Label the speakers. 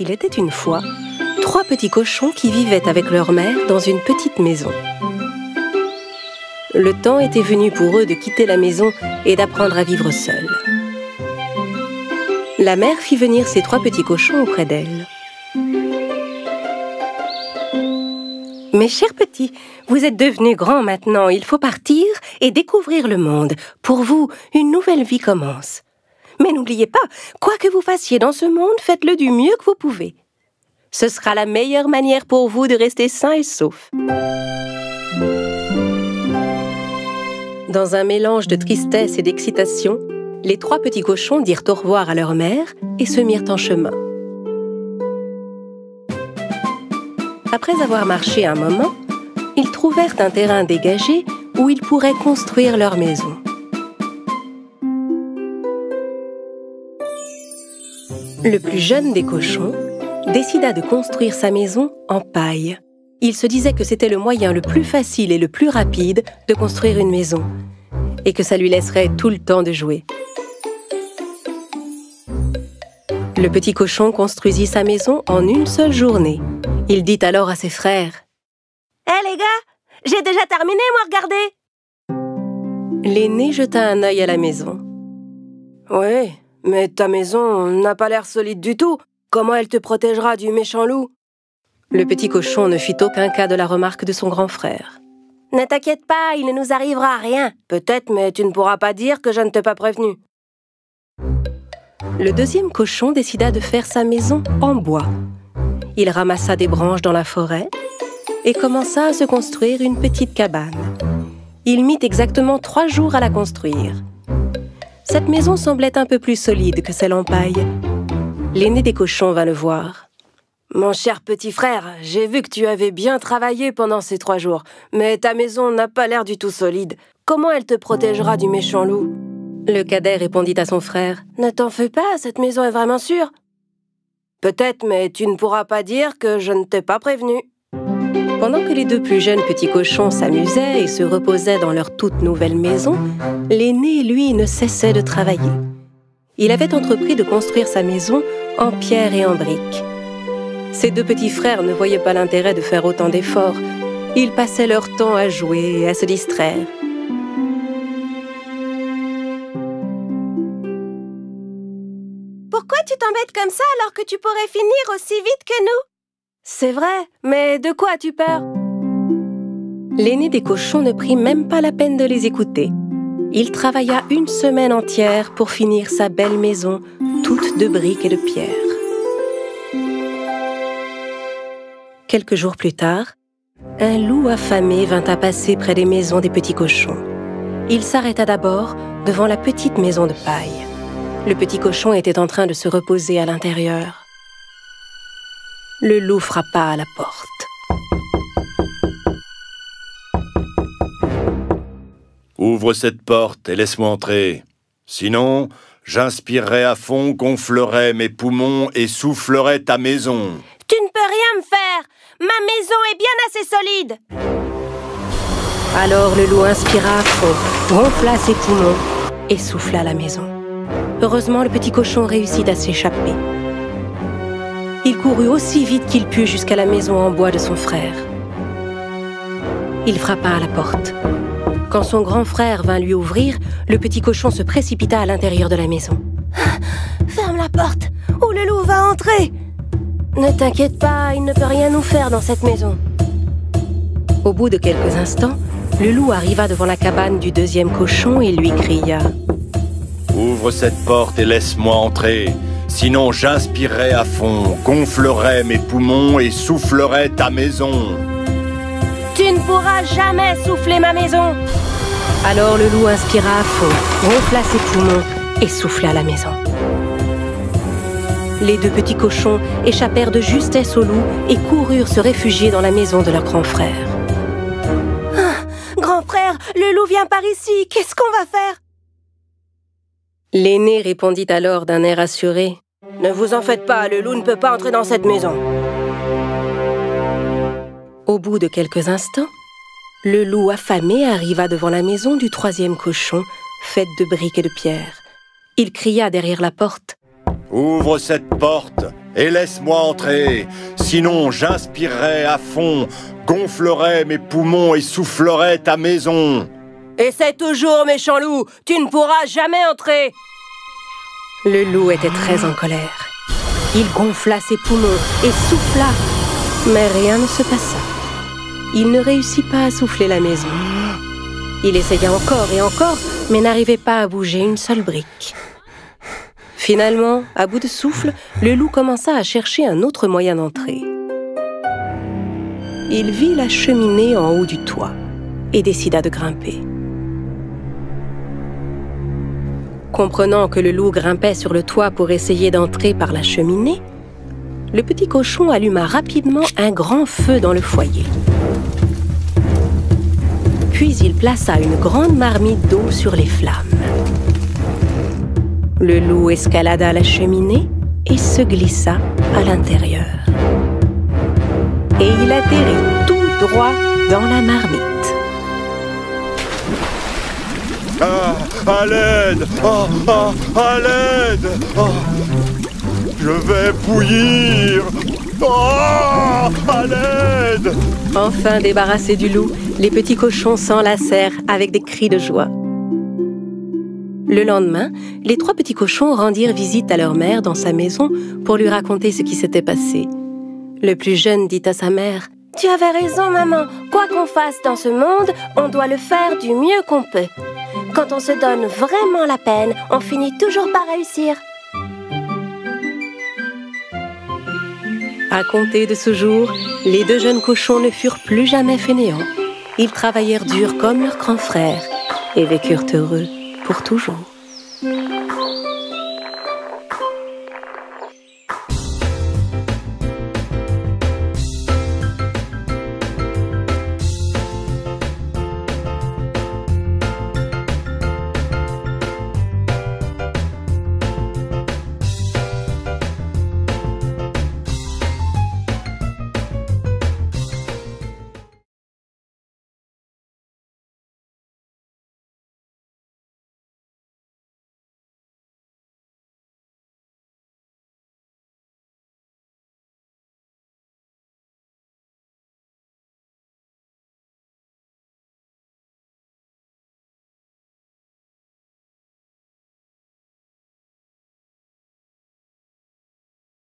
Speaker 1: Il était une fois 3 petits cochons qui vivaient avec leur mère dans une petite maison. Le temps était venu pour eux de quitter la maison et d'apprendre à vivre seuls. La mère fit venir ses 3 petits cochons auprès d'elle. « Mes chers petits, vous êtes devenus grands maintenant, il faut partir et découvrir le monde. Pour vous, une nouvelle vie commence. Mais n'oubliez pas, quoi que vous fassiez dans ce monde, faites-le du mieux que vous pouvez. Ce sera la meilleure manière pour vous de rester sains et saufs. » Dans un mélange de tristesse et d'excitation, les 3 petits cochons dirent au revoir à leur mère et se mirent en chemin. Après avoir marché un moment, ils trouvèrent un terrain dégagé où ils pourraient construire leur maison. Le plus jeune des cochons décida de construire sa maison en paille. Il se disait que c'était le moyen le plus facile et le plus rapide de construire une maison, et que ça lui laisserait tout le temps de jouer. Le petit cochon construisit sa maison en une seule journée. Il dit alors à ses frères: « Hé les gars, j'ai déjà terminé, moi, regardez !» L'aîné jeta un œil à la maison. « Oui, mais ta maison n'a pas l'air solide du tout. Comment elle te protégera du méchant loup ?» Le petit cochon ne fit aucun cas de la remarque de son grand frère. « Ne t'inquiète pas, il ne nous arrivera rien. Peut-être, mais tu ne pourras pas dire que je ne t'ai pas prévenu. » Le deuxième cochon décida de faire sa maison en bois. Il ramassa des branches dans la forêt et commença à se construire une petite cabane. Il mit exactement 3 jours à la construire. Cette maison semblait un peu plus solide que celle en paille. L'aîné des cochons vint le voir. « Mon cher petit frère, j'ai vu que tu avais bien travaillé pendant ces 3 jours, mais ta maison n'a pas l'air du tout solide. Comment elle te protégera du méchant loup ?» Le cadet répondit à son frère. « Ne t'en fais pas, cette maison est vraiment sûre. »« Peut-être, mais tu ne pourras pas dire que je ne t'ai pas prévenu. » Pendant que les 2 plus jeunes petits cochons s'amusaient et se reposaient dans leur toute nouvelle maison, l'aîné, lui, ne cessait de travailler. Il avait entrepris de construire sa maison en pierre et en briques. Ses 2 petits frères ne voyaient pas l'intérêt de faire autant d'efforts. Ils passaient leur temps à jouer et à se distraire. Pourquoi tu t'embêtes comme ça alors que tu pourrais finir aussi vite que nous? C'est vrai, mais de quoi as-tu peur? L'aîné des cochons ne prit même pas la peine de les écouter. Il travailla une semaine entière pour finir sa belle maison, toute de briques et de pierre. Quelques jours plus tard, un loup affamé vint à passer près des maisons des petits cochons. Il s'arrêta d'abord devant la petite maison de paille. Le petit cochon était en train de se reposer à l'intérieur. Le loup frappa à la porte.
Speaker 2: « Ouvre cette porte et laisse-moi entrer. Sinon, j'inspirerai à fond, gonflerai mes poumons et soufflerai ta maison. »
Speaker 1: « Tu ne peux rien me faire! Ma maison est bien assez solide !» Alors le loup inspira à fond, gonfla ses poumons et souffla la maison. Heureusement, le petit cochon réussit à s'échapper. Il courut aussi vite qu'il put jusqu'à la maison en bois de son frère. Il frappa à la porte. Quand son grand frère vint lui ouvrir, le petit cochon se précipita à l'intérieur de la maison. « Ferme la porte, ou le loup va entrer !»« Ne t'inquiète pas, il ne peut rien nous faire dans cette maison. » Au bout de quelques instants, le loup arriva devant la cabane du deuxième cochon et lui cria «
Speaker 2: Ouvre cette porte et laisse-moi entrer. Sinon, j'inspirerai à fond, gonflerai mes poumons et soufflerai ta maison. »
Speaker 1: « Tu ne pourras jamais souffler ma maison !» Alors le loup inspira à fond, gonfla ses poumons et souffla la maison. Les 2 petits cochons échappèrent de justesse au loup et coururent se réfugier dans la maison de leur grand frère. Ah, « Grand frère, le loup vient par ici, qu'est-ce qu'on va faire ?» L'aîné répondit alors d'un air assuré. « Ne vous en faites pas, le loup ne peut pas entrer dans cette maison. » Au bout de quelques instants, le loup affamé arriva devant la maison du 3e cochon, faite de briques et de pierre. Il cria derrière la porte.
Speaker 2: « Ouvre cette porte et laisse-moi entrer. Sinon, j'inspirerai à fond, gonflerai mes poumons et soufflerai ta maison.
Speaker 1: Essaie toujours, méchant loup, tu ne pourras jamais entrer. Le loup était très en colère. Il gonfla ses poumons et souffla, mais rien ne se passa. Il ne réussit pas à souffler la maison. Il essaya encore et encore, mais n'arrivait pas à bouger une seule brique. Finalement, à bout de souffle, le loup commença à chercher un autre moyen d'entrer. Il vit la cheminée en haut du toit et décida de grimper. Comprenant que le loup grimpait sur le toit pour essayer d'entrer par la cheminée, le petit cochon alluma rapidement un grand feu dans le foyer. Puis il plaça une grande marmite d'eau sur les flammes. Le loup escalada la cheminée et se glissa à l'intérieur. Et il atterrit tout droit dans la marmite.
Speaker 2: Ah, à l'aide! À l'aide! Je vais bouillir! À l'aide!
Speaker 1: Enfin débarrassés du loup, les petits cochons s'enlacèrent avec des cris de joie. Le lendemain, les 3 petits cochons rendirent visite à leur mère dans sa maison pour lui raconter ce qui s'était passé. Le plus jeune dit à sa mère: « Tu avais raison, maman. Quoi qu'on fasse dans ce monde, on doit le faire du mieux qu'on peut. Quand on se donne vraiment la peine, on finit toujours par réussir. » À compter de ce jour, les 2 jeunes cochons ne furent plus jamais fainéants. Ils travaillèrent dur comme leurs grands frères et vécurent heureux pour toujours.